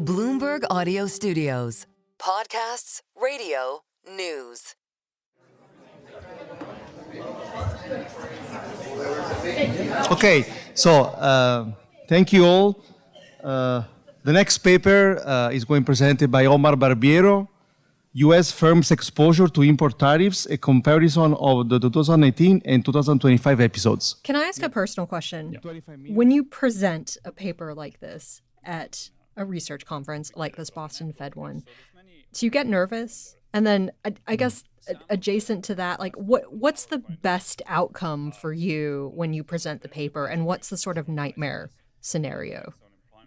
Bloomberg Audio Studios. Podcasts, radio, news. Okay, so thank you all. The next paper is going presented by Omar Barbiero, U.S. firms' exposure to import tariffs, a comparison of the 2018 and 2025 episodes. Can I ask a personal question? Yeah. When you present a paper like this at a research conference like this Boston Fed one, do you get nervous? And then I guess adjacent to that, like what's the best outcome for you when you present the paper, and what's the sort of nightmare scenario?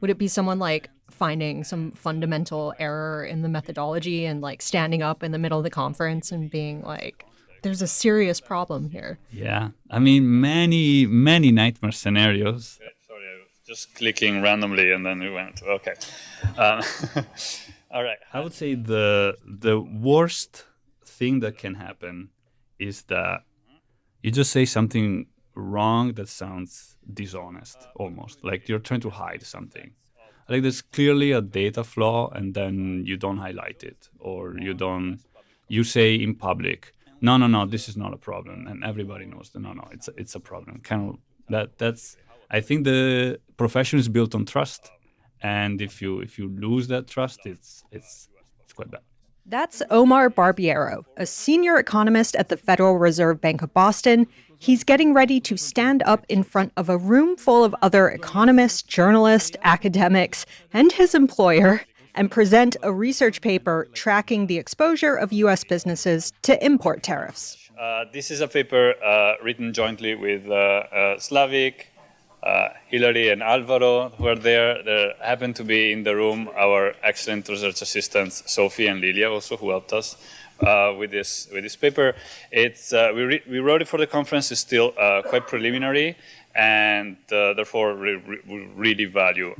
Would it be someone like finding some fundamental error in the methodology and like standing up in the middle of the conference and being like, there's a serious problem here? Yeah, I mean, many nightmare scenarios. Sorry, I was just clicking randomly and then it went, okay. All right. I would say the worst thing that can happen is that you just say something wrong that sounds dishonest, almost like you're trying to hide something. Like there's clearly a data flaw and then you don't highlight it, or you say in public, no, this is not a problem, and everybody knows that no, it's a problem. Kind of that's I think the profession is built on trust, and if you lose that trust, it's quite bad. That's Omar Barbiero, a senior economist at the Federal Reserve Bank of Boston. He's getting ready to stand up in front of a room full of other economists, journalists, academics, and his employer, and present a research paper tracking the exposure of U.S. businesses to import tariffs. This is a paper written jointly with Slavik, Hillary and Alvaro, who are there. There happen to be in the room our excellent research assistants, Sophie and Lilia, also, who helped us with this paper. It's we wrote it for the conference. It's still quite preliminary, and therefore we really value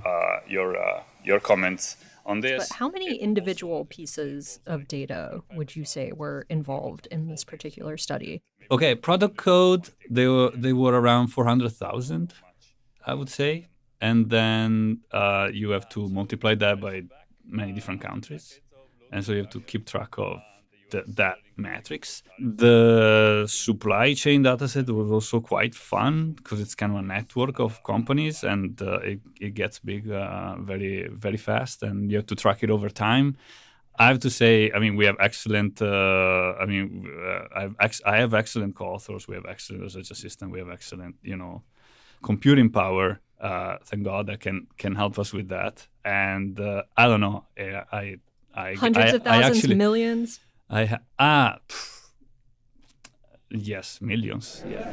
your comments on this. But how many individual pieces of data would you say were involved in this particular study? Okay, product code, they were around 400,000. I would say, and then you have to multiply that by many different countries, and so you have to keep track of that matrix. The supply chain dataset was also quite fun because it's kind of a network of companies, and it gets big very, very fast, and you have to track it over time. I have to say, I mean, we have excellent. I have excellent co-authors. We have excellent research assistant. We have excellent, computing power, thank God, that can help us with that. And I don't know, hundreds of thousands, millions. Yes, millions. Yeah.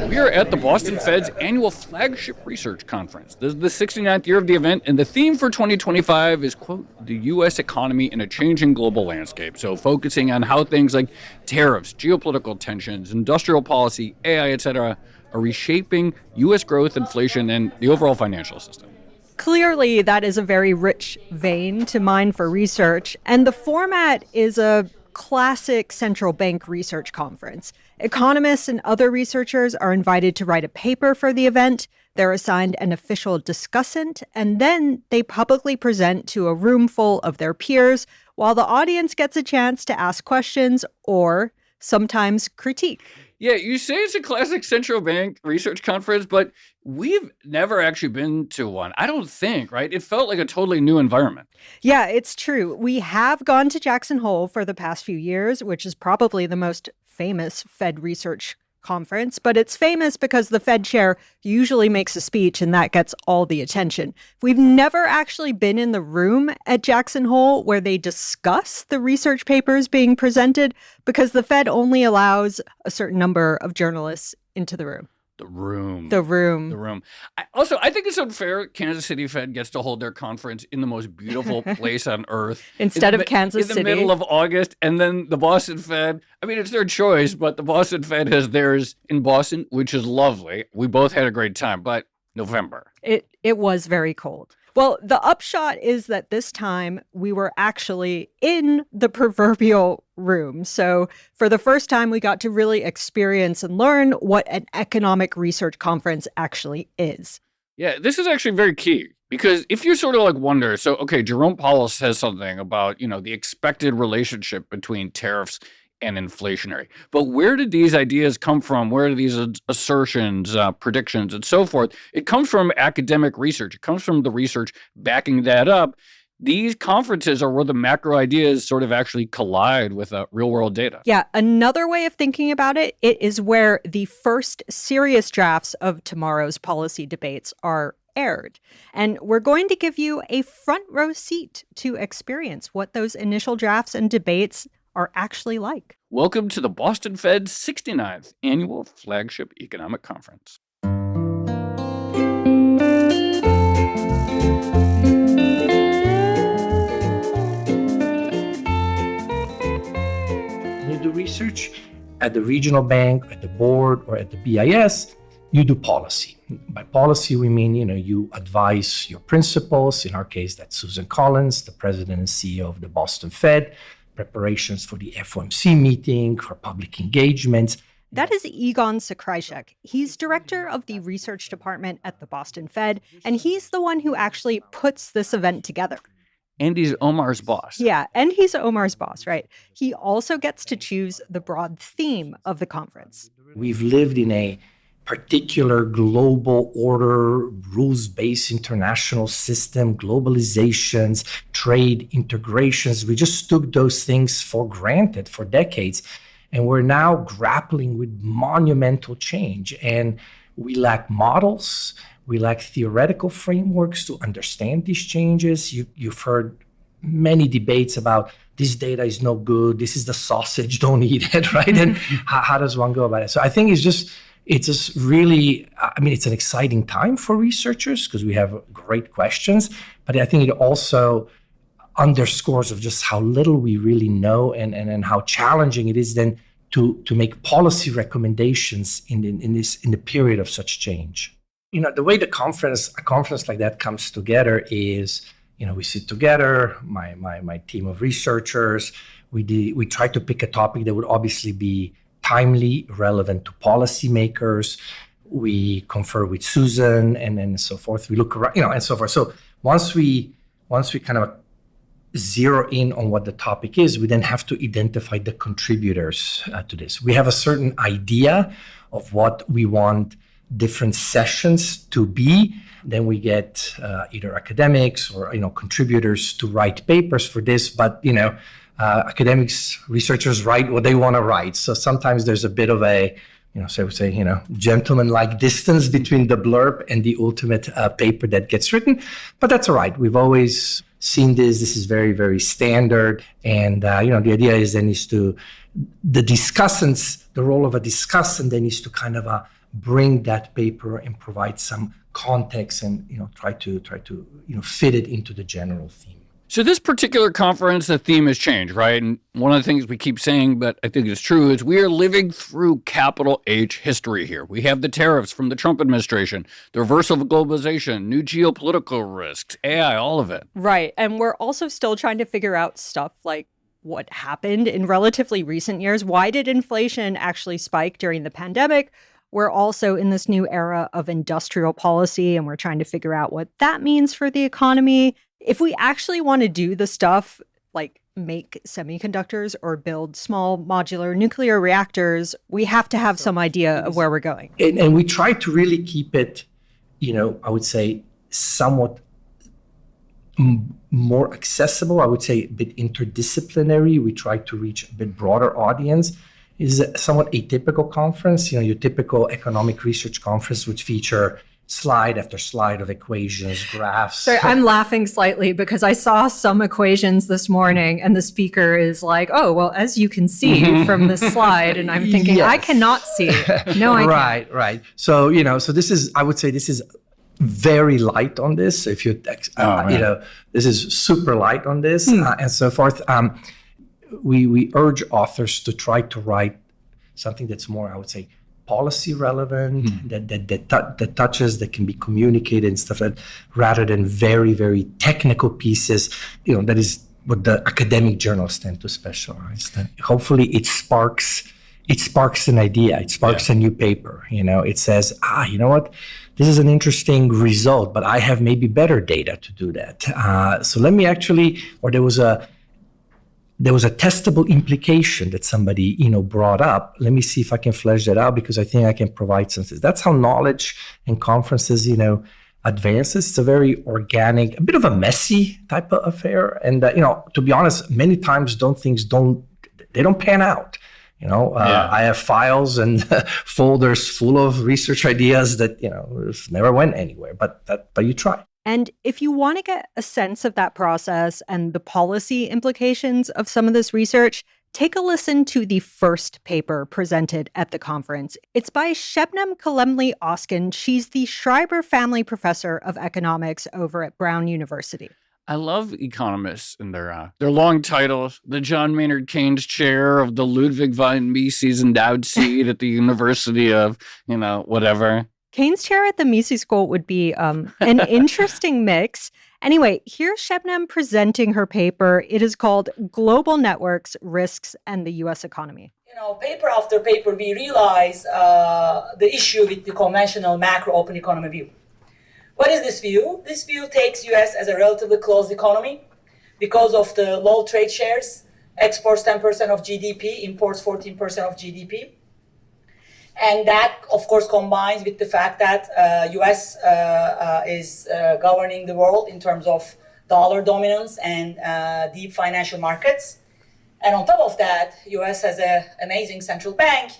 We are at the Boston Fed's annual flagship research conference. This is the 69th year of the event, and the theme for 2025 is, quote, the U.S. economy in a changing global landscape. So focusing on how things like tariffs, geopolitical tensions, industrial policy, AI, etc., are reshaping U.S. growth, inflation, and the overall financial system. Clearly, that is a very rich vein to mine for research, and the format is a classic central bank research conference. Economists and other researchers are invited to write a paper for the event. They're assigned an official discussant, and then they publicly present to a room full of their peers, while the audience gets a chance to ask questions or sometimes critique. Yeah, you say it's a classic central bank research conference, but we've never actually been to one. I don't think, right? It felt like a totally new environment. Yeah, it's true. We have gone to Jackson Hole for the past few years, which is probably the most famous Fed research conference, but it's famous because the Fed chair usually makes a speech and that gets all the attention. We've never actually been in the room at Jackson Hole where they discuss the research papers being presented because the Fed only allows a certain number of journalists into the room. The room. I think it's unfair Kansas City Fed gets to hold their conference in the most beautiful place on earth. Instead of Kansas City. In the middle of August. And then the Boston Fed, I mean, it's their choice, but the Boston Fed has theirs in Boston, which is lovely. We both had a great time, but November. It was very cold. Well, the upshot is that this time we were actually in the proverbial room. So for the first time, we got to really experience and learn what an economic research conference actually is. Yeah, this is actually very key because if you sort of like wonder, so, okay, Jerome Powell says something about, the expected relationship between tariffs and inflationary. But where did these ideas come from? Where do these assertions, predictions, and so forth? It comes from academic research. It comes from the research backing that up. These conferences are where the macro ideas sort of actually collide with real-world data. Yeah, another way of thinking about it, it is where the first serious drafts of tomorrow's policy debates are aired. And we're going to give you a front row seat to experience what those initial drafts and debates are actually like. Welcome to the Boston Fed's 69th annual flagship economic conference. You do research at the regional bank, at the board, or at the BIS, you do policy. By policy, we mean, you advise your principals. In our case, that's Susan Collins, the president and CEO of the Boston Fed, preparations for the FOMC meeting, for public engagements. That is Egon Sakrysiak. He's director of the research department at the Boston Fed, and he's the one who actually puts this event together. And he's Omar's boss. Yeah, and he's Omar's boss, right? He also gets to choose the broad theme of the conference. We've lived in a particular global order, rules-based international system, globalizations, trade integrations. We just took those things for granted for decades. And we're now grappling with monumental change. And we lack models. We lack theoretical frameworks to understand these changes. You've heard many debates about this data is no good. This is the sausage, don't eat it, right? And how does one go about it? So I think it's just really, it's an exciting time for researchers because we have great questions, but I think it also underscores of just how little we really know and how challenging it is then to make policy recommendations in the period of such change. The way a conference like that comes together is, we sit together, my team of researchers, we try to pick a topic that would obviously be timely, relevant to policymakers. We confer with Susan and so forth. We look around, and so forth. So once we kind of zero in on what the topic is, we then have to identify the contributors to this. We have a certain idea of what we want different sessions to be. Then we get either academics or contributors to write papers for this. But academics, researchers write what they want to write. So sometimes there's a bit of a, gentleman-like distance between the blurb and the ultimate paper that gets written. But that's all right. We've always seen this. This is very, very standard. And, the idea is then is to, the discussants, the role of a discussant then is to kind of bring that paper and provide some context and, try to fit it into the general theme. So this particular conference, the theme has changed, right? And one of the things we keep saying, but I think it's true, is we are living through capital H history here. We have the tariffs from the Trump administration, the reversal of globalization, new geopolitical risks, AI, all of it. Right. And we're also still trying to figure out stuff like what happened in relatively recent years. Why did inflation actually spike during the pandemic? We're also in this new era of industrial policy, and we're trying to figure out what that means for the economy. If we actually want to do the stuff like make semiconductors or build small modular nuclear reactors, we have to have some idea of where we're going. And we try to really keep it, I would say somewhat more accessible. I would say a bit interdisciplinary. We try to reach a bit broader audience. It's a somewhat atypical conference. Your typical economic research conference would feature slide after slide of equations, graphs. So I'm laughing slightly because I saw some equations this morning and the speaker is like, oh, well, as you can see from this slide. And I'm thinking, yes. I cannot see it. No, I can't. Right. So, so this is, I would say this is very light on this. If you, this is super light on this and so forth. We urge authors to try to write something that's more, I would say, policy relevant, that touches, that can be communicated and stuff like that, rather than very, very technical pieces, that is what the academic journals tend to specialize. Then hopefully it sparks an idea, it sparks a new paper. It says, you know what? This is an interesting result, but I have maybe better data to do that. So let me there was a testable implication that somebody, brought up. Let me see if I can flesh that out, because I think I can provide something. That's how knowledge and conferences, advances. It's a very organic, a bit of a messy type of affair. And, to be honest, many times things don't pan out. I have files and folders full of research ideas that, never went anywhere, but you try. And if you want to get a sense of that process and the policy implications of some of this research, take a listen to the first paper presented at the conference. It's by Shebnem Kalemli-Oskin. She's the Schreiber Family Professor of Economics over at Brown University. I love economists and their long titles. The John Maynard Keynes Chair of the Ludwig von Mises Endowed Seat at the University of, whatever. Keynes Chair at the Mises School would be an interesting mix. Anyway, here's Shebnem presenting her paper. It is called Global Networks, Risks, and the U.S. Economy. Paper after paper, we realize the issue with the conventional macro open economy view. What is this view? This view takes U.S. as a relatively closed economy because of the low trade shares, exports 10% of GDP, imports 14% of GDP. And that, of course, combines with the fact that U.S. is governing the world in terms of dollar dominance and deep financial markets. And on top of that, U.S. has an amazing central bank.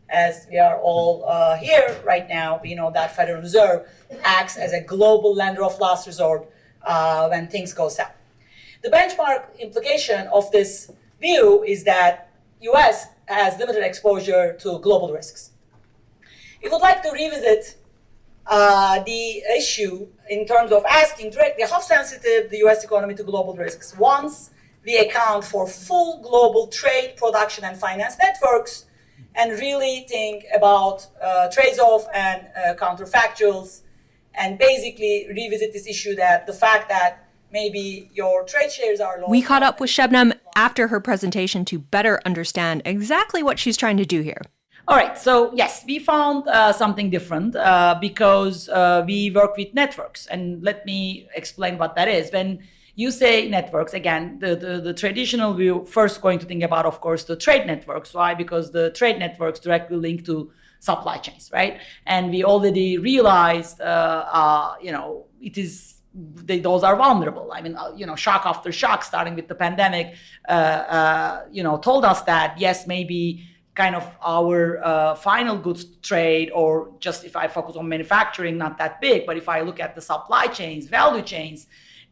As we are all here right now, we know that Federal Reserve acts as a global lender of last resort when things go south. The benchmark implication of this view is that U.S. has limited exposure to global risks. We would like to revisit the issue in terms of asking directly how sensitive the U.S. economy to global risks once we account for full global trade, production, and finance networks, and really think about trades-off and counterfactuals, and basically revisit this issue that the fact that maybe your trade shares are low. We caught up with Shebnem after her presentation to better understand exactly what she's trying to do here. All right, so yes, we found something different because we work with networks. And let me explain what that is. When you say networks, again, the traditional view, first going to think about, of course, the trade networks. Why? Because the trade networks directly link to supply chains, right? And we already realized, those are vulnerable. I mean, shock after shock, starting with the pandemic, told us that, yes, maybe kind of our final goods trade, or just if I focus on manufacturing, not that big, but if I look at the supply chains, value chains,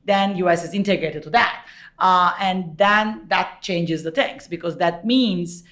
then US is integrated to that. And then that changes the things, because that means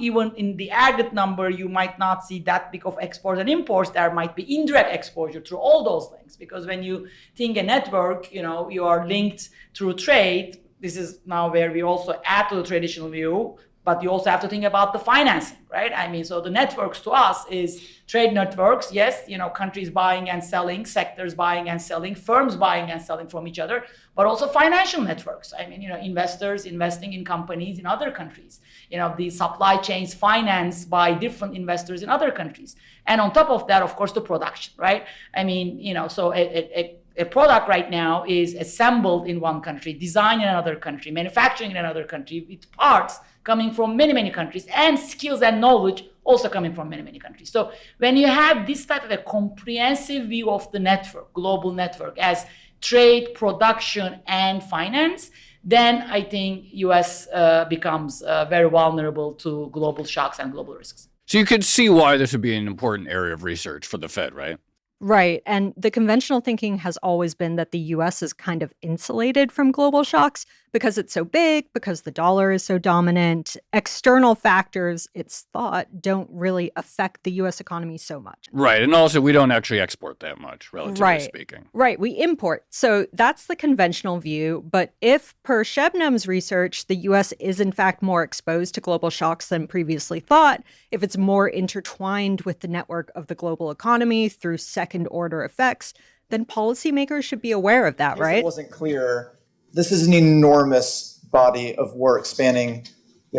even in the aggregate number, you might not see that big of exports and imports. There might be indirect exposure through all those links, because when you think a network, you are linked through trade. This is now where we also add to the traditional view, but you also have to think about the financing, right? I mean, so the networks to us is trade networks. Yes, countries buying and selling, sectors buying and selling, firms buying and selling from each other, but also financial networks. I mean, investors investing in companies in other countries. The supply chains financed by different investors in other countries. And on top of that, of course, the production, right? I mean, so a product right now is assembled in one country, designed in another country, manufacturing in another country, with parts coming from many, many countries, and skills and knowledge also coming from many, many countries. So when you have this type of a comprehensive view of the network, global network, as trade, production, and finance, then I think US becomes very vulnerable to global shocks and global risks. So you could see why this would be an important area of research for the Fed, right? Right. And the conventional thinking has always been that the U.S. is kind of insulated from global shocks. because it's so big, because the dollar is so dominant, external factors, it's thought, don't really affect the U.S. economy so much. Right. And also, we don't actually export that much, relatively speaking. Right. We import. So that's the conventional view. But if, per Shebnem's research, the U.S. is in fact more exposed to global shocks than previously thought, if it's more intertwined with the network of the global economy through second-order effects, then policymakers should be aware of that, right? It wasn't clear. This is an enormous body of work spanning,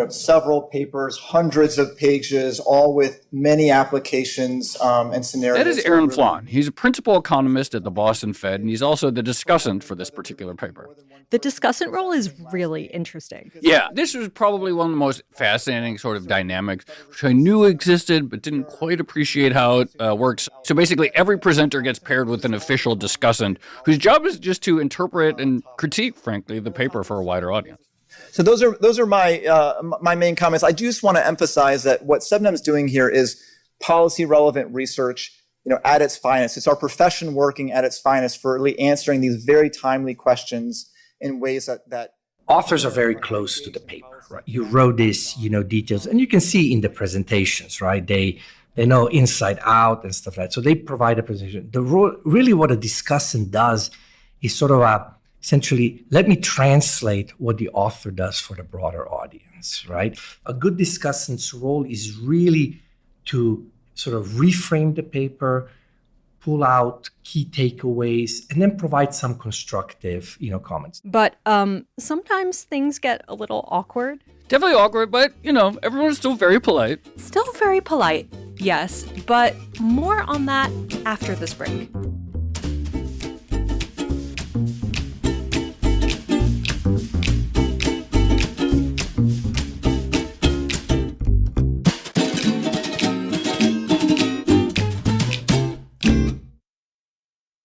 several papers, hundreds of pages, all with many applications and scenarios. That is Aaron Flahn. He's a principal economist at the Boston Fed, and he's also the discussant for this particular paper. The discussant role is really interesting. Yeah, this was probably one of the most fascinating sort of dynamics, which I knew existed but didn't quite appreciate how it works. So basically, every presenter gets paired with an official discussant whose job is just to interpret and critique, frankly, the paper for a wider audience. So those are my main comments. I do just want to emphasize that what Shebnem's doing here is policy relevant research, at its finest. It's our profession working at its finest for really answering these very timely questions in ways that authors are very close to the paper, right? You wrote this, details, and you can see in the presentations, right? They know inside out and stuff like that. So they provide a presentation. Really what a discussant does is sort of essentially, let me translate what the author does for the broader audience, right? A good discussant's role is really to sort of reframe the paper, pull out key takeaways, and then provide some constructive, comments. But sometimes things get a little awkward. Definitely awkward, but, everyone's still very polite. Still very polite, yes, but more on that after this break.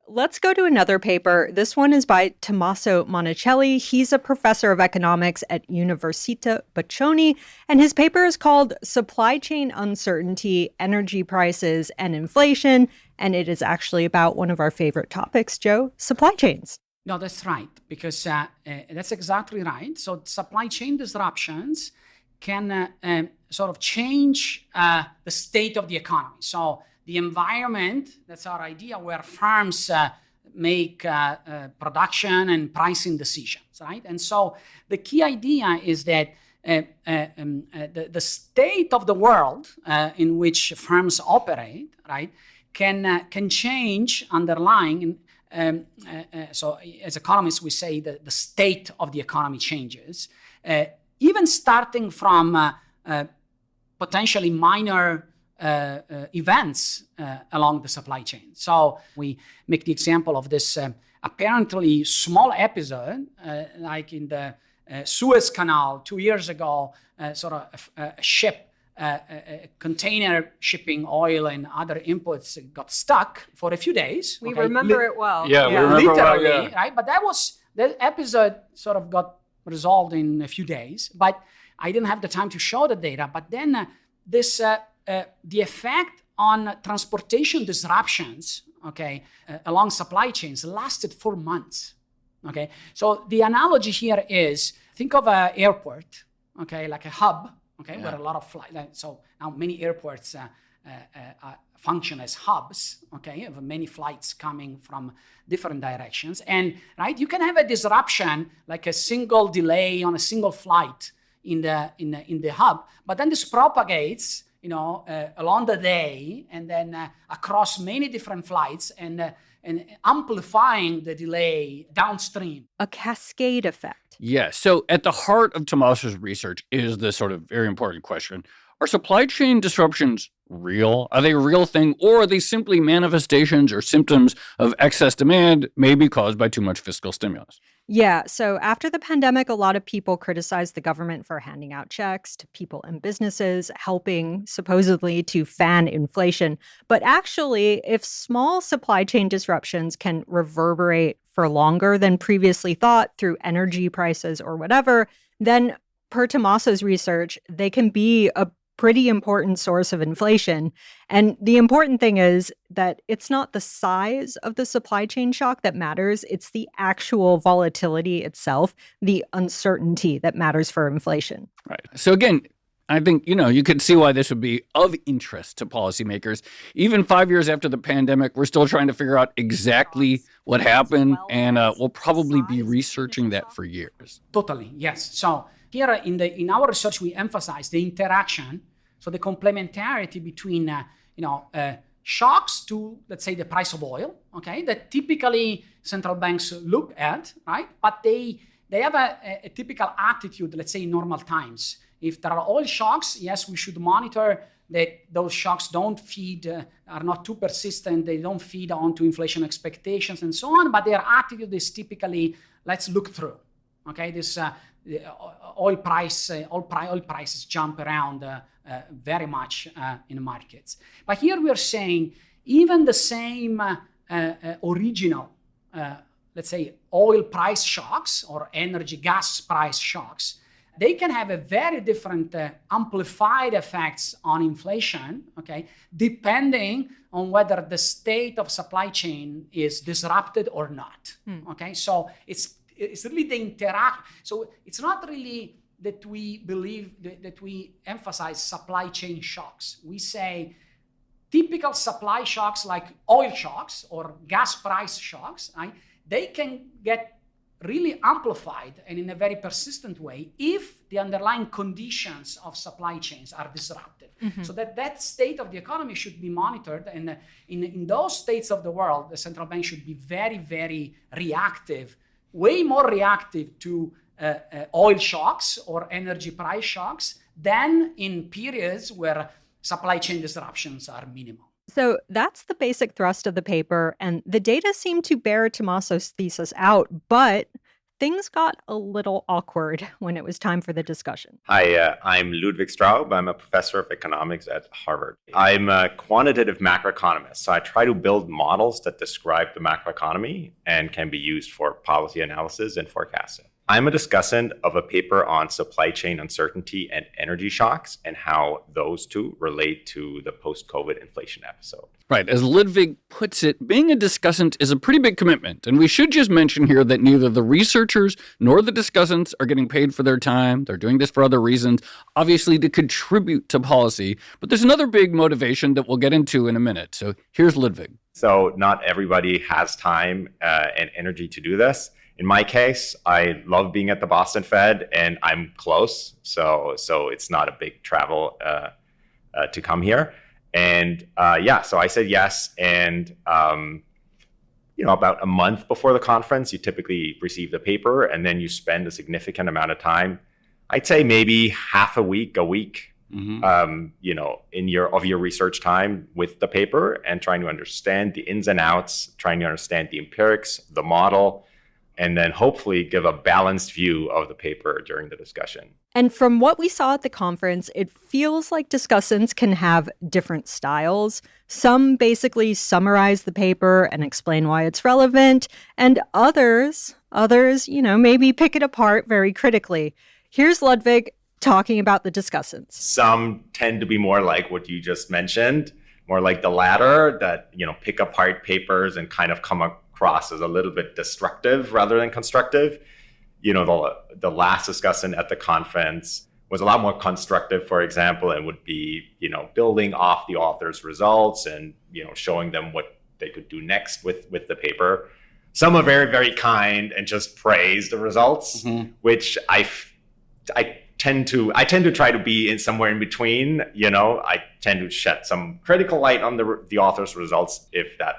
Let's go to another paper. This one is by Tommaso Monicelli. He's a professor of economics at Università Bocconi, and his paper is called Supply Chain Uncertainty, Energy Prices, and Inflation, and it is actually about one of our favorite topics, Joe, supply chains. No, that's right, because that's exactly right. So supply chain disruptions can sort of change the state of the economy. So the environment, that's our idea, where firms make production and pricing decisions, right? And so the key idea is that the state of the world in which firms operate, right, can change underlying. So as economists, we say that the state of the economy changes, even starting from potentially minor events along the supply chain. So we make the example of this apparently small episode, like in the Suez Canal 2 years ago, sort of a ship, a container shipping oil and other inputs got stuck for a few days. We remember it well. Yeah, we remember literally, well, yeah. right? But that episode sort of got resolved in a few days. But I didn't have the time to show the data. But then the effect on transportation disruptions, along supply chains lasted 4 months. Okay, so the analogy here is think of an airport, like a hub, where a lot of flights. So now many airports function as hubs, of many flights coming from different directions, and right, you can have a disruption like a single delay on a single flight in the hub, but then this propagates, along the day and then across many different flights and amplifying the delay downstream. A cascade effect. Yes. So at the heart of Tommaso's research is this sort of very important question. Are supply chain disruptions real? Are they a real thing? Or are they simply manifestations or symptoms of excess demand, maybe caused by too much fiscal stimulus? Yeah. So after the pandemic, a lot of people criticized the government for handing out checks to people and businesses, helping supposedly to fan inflation. But actually, if small supply chain disruptions can reverberate for longer than previously thought through energy prices or whatever, then per Tommaso's research, they can be a pretty important source of inflation. And the important thing is that it's not the size of the supply chain shock that matters. It's the actual volatility itself, the uncertainty that matters for inflation. Right. So again, I think, you could see why this would be of interest to policymakers. Even 5 years after the pandemic, we're still trying to figure out exactly what happened, and we'll probably be researching that for years. Totally, yes. So here in our research, we emphasize the interaction, so the complementarity between, shocks to, let's say, the price of oil, okay, that typically central banks look at, right? But they have a typical attitude, let's say, in normal times. If there are oil shocks, yes, we should monitor that those shocks don't feed, are not too persistent, they don't feed onto inflation expectations and so on, but their attitude is typically, let's look through, okay? This oil prices jump around very much in markets. But here we are saying even the same original, let's say, oil price shocks or energy gas price shocks, they can have a very different amplified effects on inflation, okay, depending on whether the state of supply chain is disrupted or not, okay? So it's really the interaction. So it's not really that we believe that we emphasize supply chain shocks. We say typical supply shocks like oil shocks or gas price shocks, right? They can get really amplified and in a very persistent way if the underlying conditions of supply chains are disrupted. So that state of the economy should be monitored, and in those states of the world, the central bank should be very, very reactive, way more reactive to oil shocks or energy price shocks than in periods where supply chain disruptions are minimal. So that's the basic thrust of the paper, and the data seem to bear Tommaso's thesis out, but things got a little awkward when it was time for the discussion. Hi, I'm Ludwig Straub. I'm a professor of economics at Harvard. I'm a quantitative macroeconomist, so I try to build models that describe the macroeconomy and can be used for policy analysis and forecasting. I'm a discussant of a paper on supply chain uncertainty and energy shocks and how those two relate to the post-COVID inflation episode. Right. As Ludwig puts it, being a discussant is a pretty big commitment. And we should just mention here that neither the researchers nor the discussants are getting paid for their time. They're doing this for other reasons, obviously to contribute to policy. But there's another big motivation that we'll get into in a minute. So here's Ludwig. So not everybody has time and energy to do this. In my case, I love being at the Boston Fed, and I'm close, so it's not a big travel to come here. And so I said yes. And about a month before the conference, you typically receive the paper, and then you spend a significant amount of time. I'd say maybe half a week, in your research time with the paper and trying to understand the ins and outs, trying to understand the empirics, the model, and then hopefully give a balanced view of the paper during the discussion. And from what we saw at the conference, it feels like discussants can have different styles. Some basically summarize the paper and explain why it's relevant, and others, maybe pick it apart very critically. Here's Ludwig talking about the discussants. Some tend to be more like what you just mentioned, more like the latter, that, pick apart papers and kind of come across as a little bit destructive rather than constructive. The last discussant at the conference was a lot more constructive, for example, and would be, building off the author's results and, showing them what they could do next with the paper. Some are very, very kind and just praise the results, which I tend to try to be somewhere in between. I tend to shed some critical light on the author's results if that,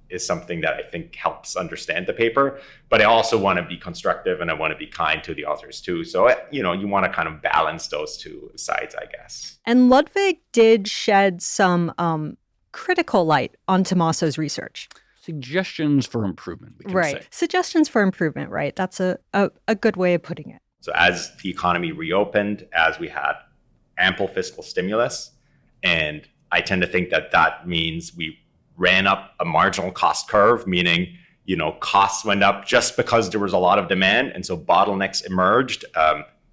is something that I think helps understand the paper. But I also want to be constructive and I want to be kind to the authors too. So, you want to kind of balance those two sides, I guess. And Ludwig did shed some critical light on Tommaso's research. Suggestions for improvement, we can say. Suggestions for improvement, right. That's a good way of putting it. So as the economy reopened, as we had ample fiscal stimulus, and I tend to think that means we ran up a marginal cost curve, meaning, costs went up just because there was a lot of demand. And so bottlenecks emerged,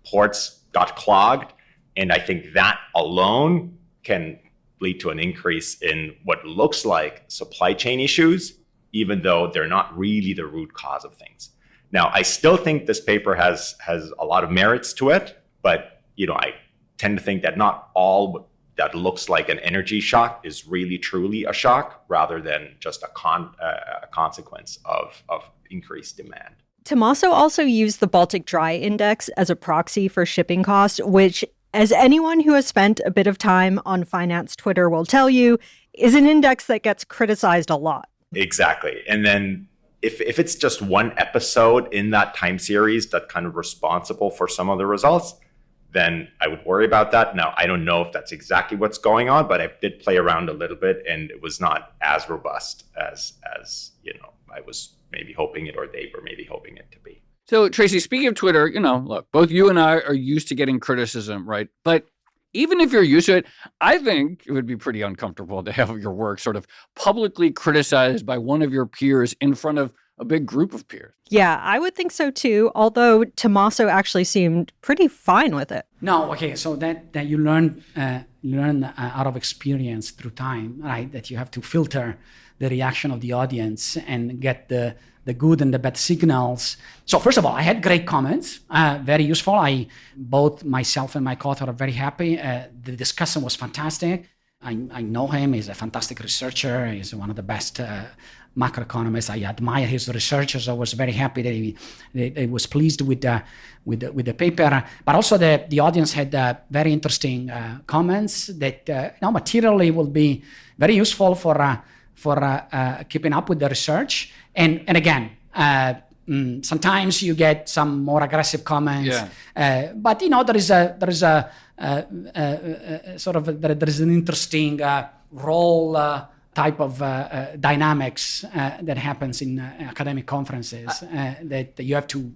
ports got clogged, And I think that alone can lead to an increase in what looks like supply chain issues, even though they're not really the root cause of things. Now, I still think this paper has a lot of merits to it, but I tend to think that not all that looks like an energy shock is really truly a shock, rather than just a consequence of increased demand. Tommaso also used the Baltic Dry Index as a proxy for shipping costs, which, as anyone who has spent a bit of time on finance Twitter will tell you, is an index that gets criticized a lot. Exactly. And then if it's just one episode in that time series that's kind of responsible for some of the results, then I would worry about that. Now, I don't know if that's exactly what's going on, but I did play around a little bit, and it was not as robust as I was maybe hoping it, or they were maybe hoping it to be. So, Tracy, speaking of Twitter, look, both you and I are used to getting criticism, right? But even if you're used to it, I think it would be pretty uncomfortable to have your work sort of publicly criticized by one of your peers in front of a big group of peers. Yeah, I would think so too, although Tommaso actually seemed pretty fine with it. No, okay, so that you learn out of experience through time, right? That you have to filter the reaction of the audience and get the good and the bad signals. So first of all, I had great comments, very useful. Both myself and my co-author are very happy. The discussant was fantastic. I know him. He's a fantastic researcher. He's one of the best macroeconomists. I admire his research. So I was very happy that he was pleased with the paper. But also the audience had very interesting comments that materially will be very useful for keeping up with the research. And again, sometimes you get some more aggressive comments, but there is an interesting role type of dynamics that happens in academic conferences that you have to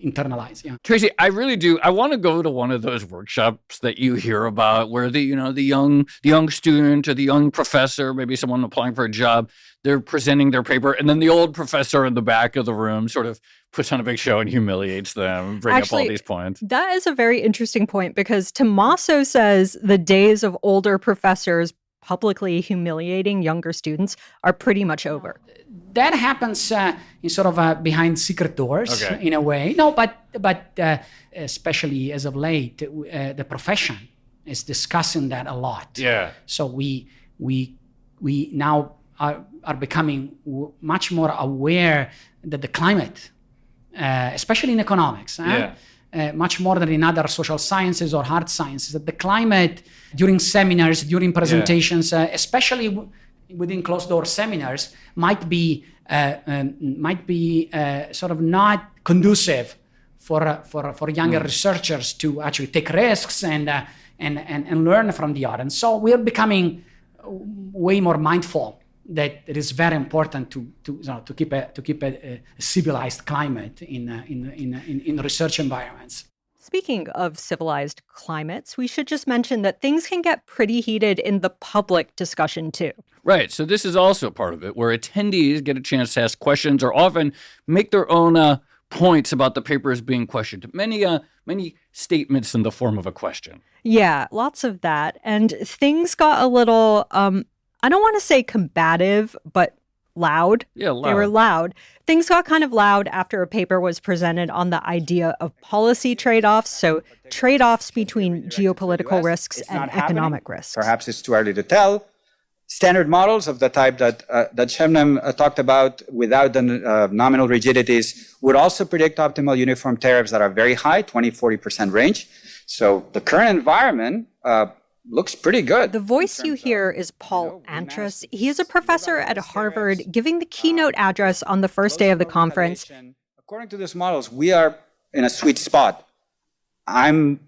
internalize. Yeah. Tracy, I really do. I want to go to one of those workshops that you hear about where the young student or the young professor, maybe someone applying for a job, they're presenting their paper, and then the old professor in the back of the room sort of puts on a big show and humiliates them, bring up all these points. That is a very interesting point, because Tommaso says the days of older professors publicly humiliating younger students are pretty much over. That happens in sort of behind secret doors, in a way. No, but especially as of late, the profession is discussing that a lot. Yeah. So we now are becoming much more aware that the climate, especially in economics, much more than in other social sciences or hard sciences, that the climate during seminars, during presentations, especially within closed-door seminars, might be sort of not conducive for younger researchers to actually take risks and learn from the audience. So we're becoming way more mindful that it is very important to keep a civilized climate in research environments. Speaking of civilized climates, we should just mention that things can get pretty heated in the public discussion too. Right. So this is also part of it, where attendees get a chance to ask questions or often make their own points about the papers being questioned. Many statements in the form of a question. Yeah, lots of that. And things got a little, I don't want to say combative, but loud. Yeah, loud. They were loud. Things got kind of loud after a paper was presented on the idea of policy trade-offs, so trade-offs between geopolitical risks and economic risks. Perhaps it's too early to tell. Standard models of the type that Shebnem talked about without the nominal rigidities would also predict optimal uniform tariffs that are very high, 20-40% range. So the current environment looks pretty good. The voice you hear is Paul Antras. He is a professor at Harvard, giving the keynote address on the first day of the conference. According to these models, we are in a sweet spot. I'm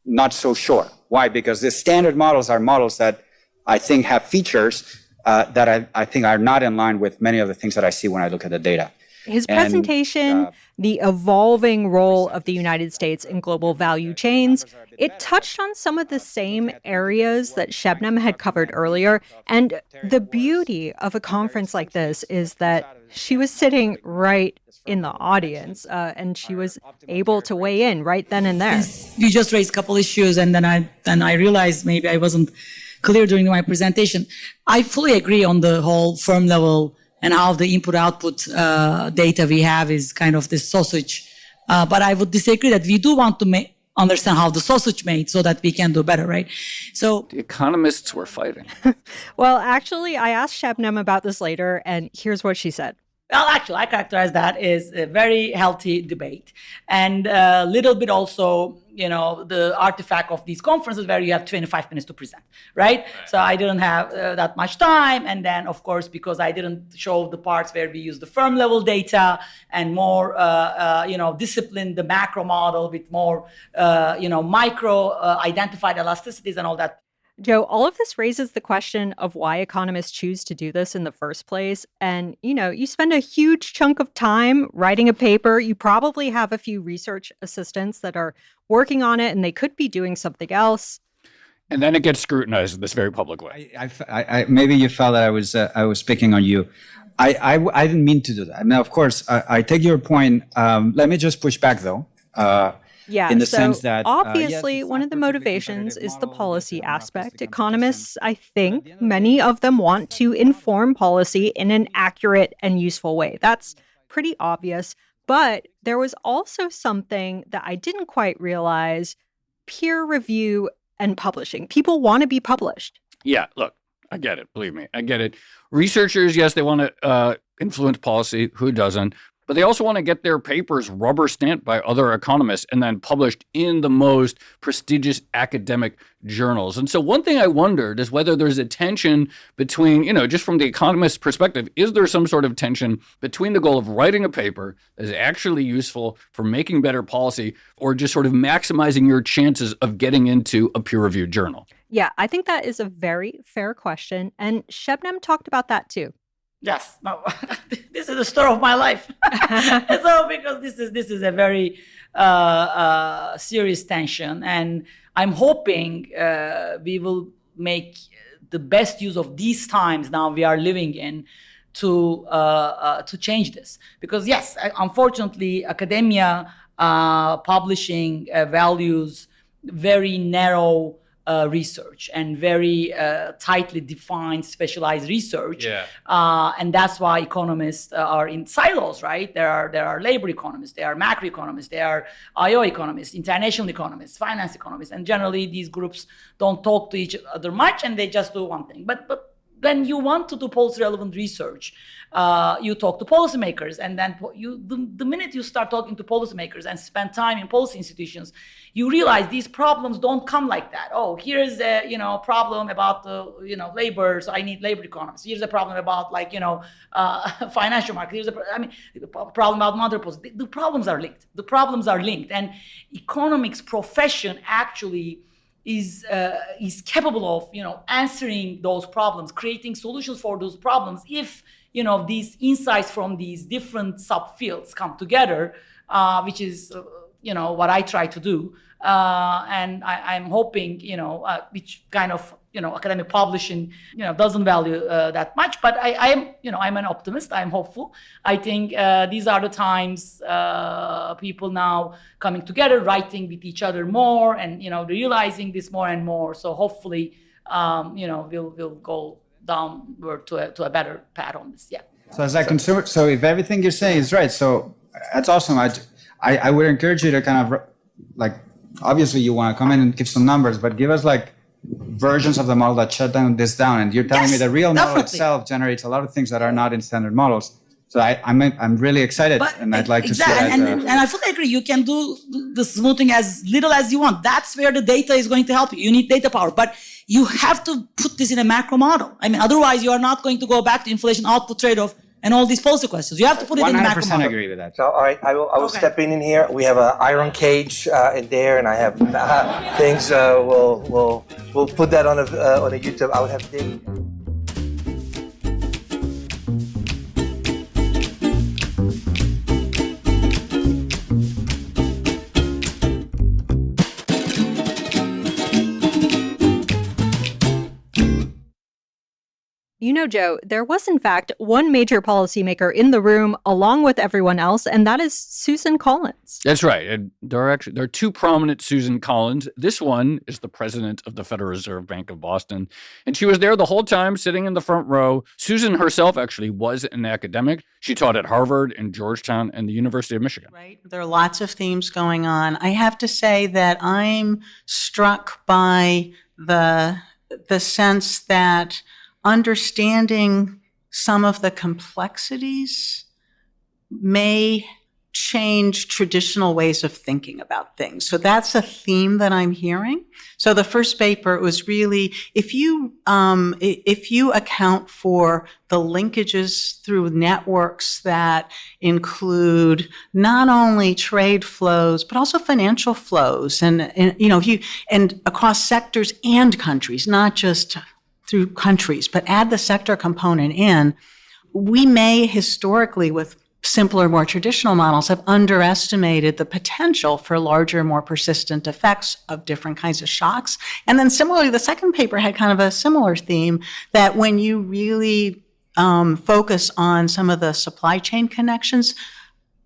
not so sure. Why? Because the standard models are models that I think have features that I think are not in line with many of the things that I see when I look at the data. His presentation the evolving role of the United States in global value chains. It touched on some of the same areas that Shebnem had covered earlier. And the beauty of a conference like this is that she was sitting right in the audience, and she was able to weigh in right then and there. You just raised a couple issues, and then I realized maybe I wasn't clear during my presentation. I fully agree on the whole firm level and how the input-output data we have is kind of this sausage. But I would disagree that we do want to understand how the sausage made so that we can do better, right? So the economists were fighting. Well, actually, I asked Shebnem about this later, and here's what she said. Well, actually, I characterize that as a very healthy debate, and a little bit also, the artifact of these conferences where you have 25 minutes to present, right? So I didn't have that much time, and then, of course, because I didn't show the parts where we use the firm level data and more, discipline the macro model with more, micro identified elasticities and all that. Joe, all of this raises the question of why economists choose to do this in the first place. And, you spend a huge chunk of time writing a paper. You probably have a few research assistants that are working on it, and they could be doing something else. And then it gets scrutinized in this very public way. I maybe you felt that I was picking on you. I didn't mean to do that. Now, of course, I take your point. Let me just push back, though. In the sense that obviously one of the motivations is the policy aspect. Economists, I think, many of them want to inform policy in an accurate and useful way. That's pretty obvious. But there was also something that I didn't quite realize: peer review and publishing. People want to be published. Yeah, look, I get it. Believe me, I get it. Researchers, yes, they want to influence policy. Who doesn't? But they also want to get their papers rubber stamped by other economists and then published in the most prestigious academic journals. And so one thing I wondered is whether there's a tension between, just from the economist's perspective, is there some sort of tension between the goal of writing a paper that is actually useful for making better policy or just sort of maximizing your chances of getting into a peer-reviewed journal? Yeah, I think that is a very fair question. And Shebnem talked about that too. Yes, no, this is the story of my life. So because this is a very serious tension, and I'm hoping we will make the best use of these times now we are living in to change this. Because yes, unfortunately, academia publishing values very narrow research and very tightly defined specialized research. Yeah. And that's why economists are in silos, right? There are labor economists, there are macroeconomists, there are IO economists, international economists, finance economists, and generally these groups don't talk to each other much and they just do one thing. But when you want to do policy-relevant research, you talk to policymakers, and then the minute you start talking to policymakers and spend time in policy institutions, you realize these problems don't come like that. Oh, here's a problem about labor, so I need labor economists. Here's a problem about financial market. Here's a problem about monetary policy. The problems are linked. The problems are linked, and economics profession actually is capable of answering those problems, creating solutions for those problems if these insights from these different subfields come together, which is what I try to do, and I'm hoping which kind of academic publishing doesn't value that much, but I'm an optimist. I'm hopeful. I think these are the times people now coming together, writing with each other more, and realizing this more and more. So hopefully we'll go downward to a better path on this. Yeah. So as a consumer, so if everything you're saying is right, so that's awesome. I would encourage you to kind of obviously you want to come in and give some numbers, but give us versions of the model that shut this down. And you're telling me the real model itself generates a lot of things that are not in standard models. So I'm really excited, and I'd like to see that. And I fully agree. You can do the smoothing as little as you want. That's where the data is going to help you. You need data power, but you have to put this in a macro model. Otherwise you are not going to go back to inflation output trade-off and all these policy questions. You have to put it in a macro model. 100% agree with that. So all right, I will step in here. We have an iron cage in there, and I have things. We'll put that on a YouTube. I would have to. You know, Joe, there was, in fact, one major policymaker in the room along with everyone else, and that is Susan Collins. That's right. And there are two prominent Susan Collins. This one is the president of the Federal Reserve Bank of Boston, and she was there the whole time, sitting in the front row. Susan herself actually was an academic. She taught at Harvard and Georgetown and the University of Michigan. Right. There are lots of themes going on. I have to say that I'm struck by the sense that understanding some of the complexities may change traditional ways of thinking about things. So that's a theme that I'm hearing. So the first paper was really, if you account for the linkages through networks that include not only trade flows but also financial flows, and across sectors and countries, not just through countries, but add the sector component in, we may historically, with simpler, more traditional models, have underestimated the potential for larger, more persistent effects of different kinds of shocks. And then similarly, the second paper had kind of a similar theme, that when you really focus on some of the supply chain connections,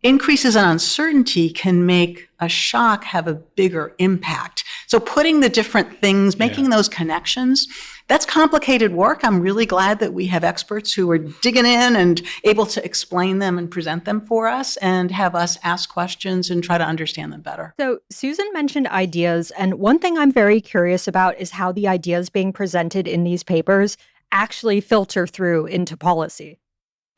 increases in uncertainty can make a shock have a bigger impact. So putting the different things, making those connections, that's complicated work. I'm really glad that we have experts who are digging in and able to explain them and present them for us and have us ask questions and try to understand them better. So Susan mentioned ideas, and one thing I'm very curious about is how the ideas being presented in these papers actually filter through into policy.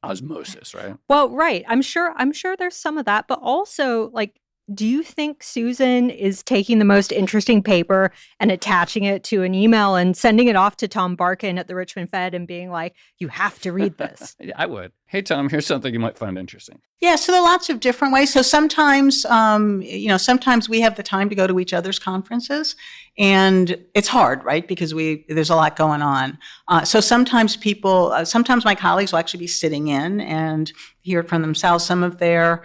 Osmosis, right? Well, right. I'm sure there's some of that, but also, like, do you think Susan is taking the most interesting paper and attaching it to an email and sending it off to Tom Barkin at the Richmond Fed and being like, you have to read this? I would. Hey, Tom, here's something you might find interesting. Yeah, so there are lots of different ways. So sometimes, sometimes we have the time to go to each other's conferences, and it's hard, right? Because there's a lot going on. So sometimes sometimes my colleagues will actually be sitting in and hear it from themselves. Some of their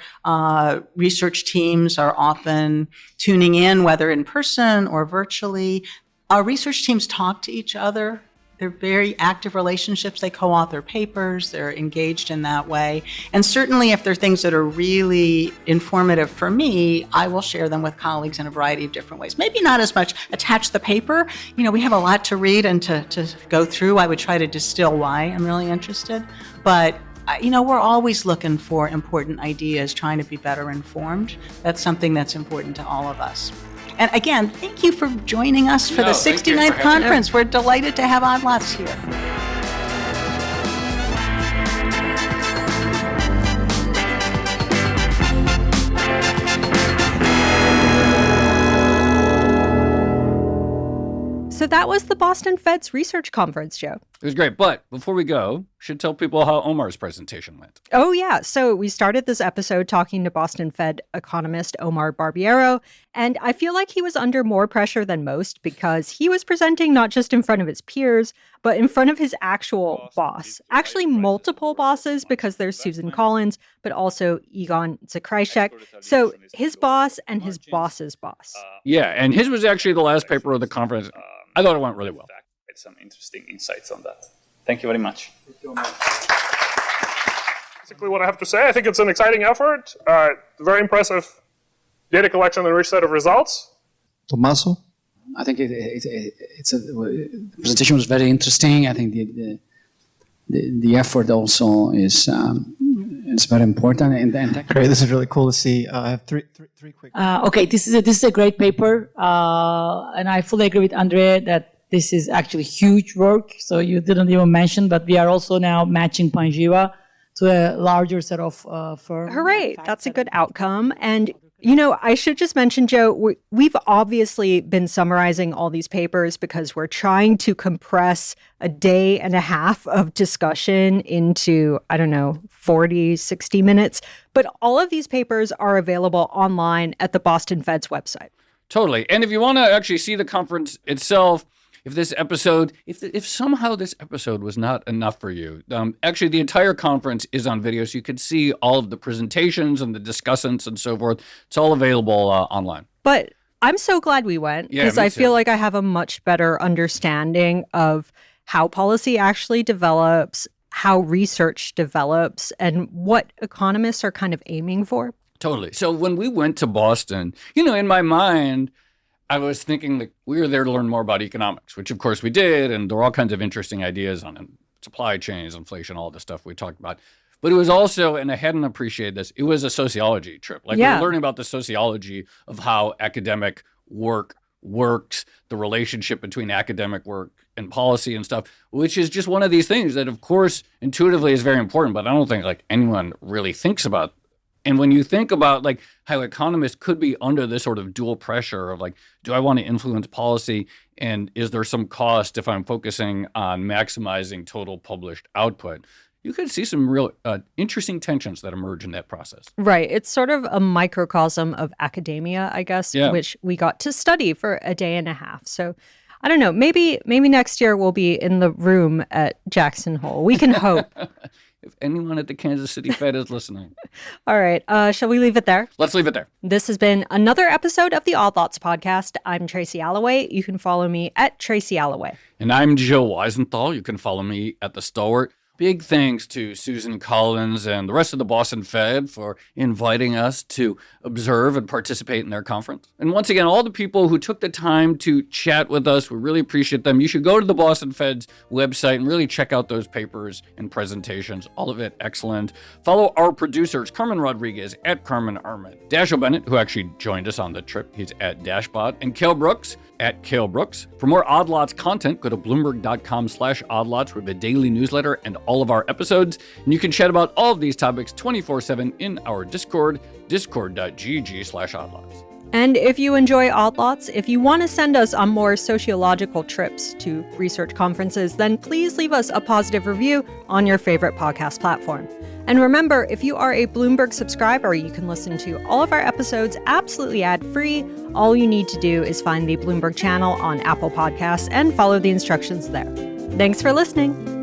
research teams are often tuning in, whether in person or virtually. Our research teams talk to each other. They're very active relationships. They co-author papers. They're engaged in that way. And certainly if there are things that are really informative for me, I will share them with colleagues in a variety of different ways. Maybe not as much attach the paper. We have a lot to read and to go through. I would try to distill why I'm really interested. But we're always looking for important ideas, trying to be better informed. That's something that's important to all of us. And again, thank you for joining us for the 69th conference. We're delighted to have Odlots here. So that was the Boston Fed's research conference, Joe. It was great. But before we go, should tell people how Omar's presentation went. Oh, yeah. So we started this episode talking to Boston Fed economist Omar Barbiero, and I feel like he was under more pressure than most because he was presenting not just in front of his peers, but in front of his actual boss. Actually, multiple bosses, because there's Susan Collins, but also Egon Zakrzajsek. So his boss and his boss's boss. Yeah, and his was actually the last paper of the conference. I thought it went really well. Some interesting insights on that. Thank you very much. Basically what I have to say, I think it's an exciting effort, very impressive data collection and rich set of results. Tommaso? I think the presentation was very interesting. I think the effort also is very important. And great, this is really cool to see. I have three quick. Okay, this is a great paper, and I fully agree with Andrea that this is actually huge work. So you didn't even mention, but we are also now matching Panjiva to a larger set of firms. Hooray! That's a good outcome. And I should just mention, Joe, we've obviously been summarizing all these papers because we're trying to compress a day and a half of discussion into, 40, 60 minutes. But all of these papers are available online at the Boston Fed's website. Totally. And if you want to actually see the conference itself, if somehow this episode was not enough for you, actually the entire conference is on video, so you can see all of the presentations and the discussants and so forth. It's all available online. But I'm so glad we went because I feel like I have a much better understanding of how policy actually develops, how research develops, and what economists are kind of aiming for? Totally. So when we went to Boston, in my mind, I was thinking that we were there to learn more about economics, which of course we did. And there were all kinds of interesting ideas on supply chains, inflation, all the stuff we talked about. But it was also, and I hadn't appreciated this, it was a sociology trip. We were learning about the sociology of how academic work works, the relationship between academic work and policy and stuff, which is just one of these things that, of course, intuitively is very important, but I don't think anyone really thinks about. And when you think about how economists could be under this sort of dual pressure of do I want to influence policy, and is there some cost if I'm focusing on maximizing total published output? You could see some real interesting tensions that emerge in that process. Right. It's sort of a microcosm of academia, I guess, which we got to study for a day and a half. So I don't know, maybe next year we'll be in the room at Jackson Hole. We can hope. If anyone at the Kansas City Fed is listening. All right. Shall we leave it there? Let's leave it there. This has been another episode of the Odd Lots podcast. I'm Tracy Alloway. You can follow me at Tracy Alloway. And I'm Joe Weisenthal. You can follow me at The Stalwart. Big thanks to Susan Collins and the rest of the Boston Fed for inviting us to observe and participate in their conference. And once again, all the people who took the time to chat with us, we really appreciate them. You should go to the Boston Fed's website and really check out those papers and presentations. All of it excellent. Follow our producers, Carmen Rodriguez at Carmen Arment, Dashiell Bennett, who actually joined us on the trip. He's at Dashbot, and Cale Brooks at Cale Brooks. For more Odd Lots content, go to Bloomberg.com/oddlots. We have a daily newsletter and all of our episodes. And you can chat about all of these topics 24/7 in our Discord, discord.gg/oddlots. And if you enjoy Odd Lots, if you want to send us on more sociological trips to research conferences, then please leave us a positive review on your favorite podcast platform. And remember, if you are a Bloomberg subscriber, you can listen to all of our episodes absolutely ad-free. All you need to do is find the Bloomberg channel on Apple Podcasts and follow the instructions there. Thanks for listening.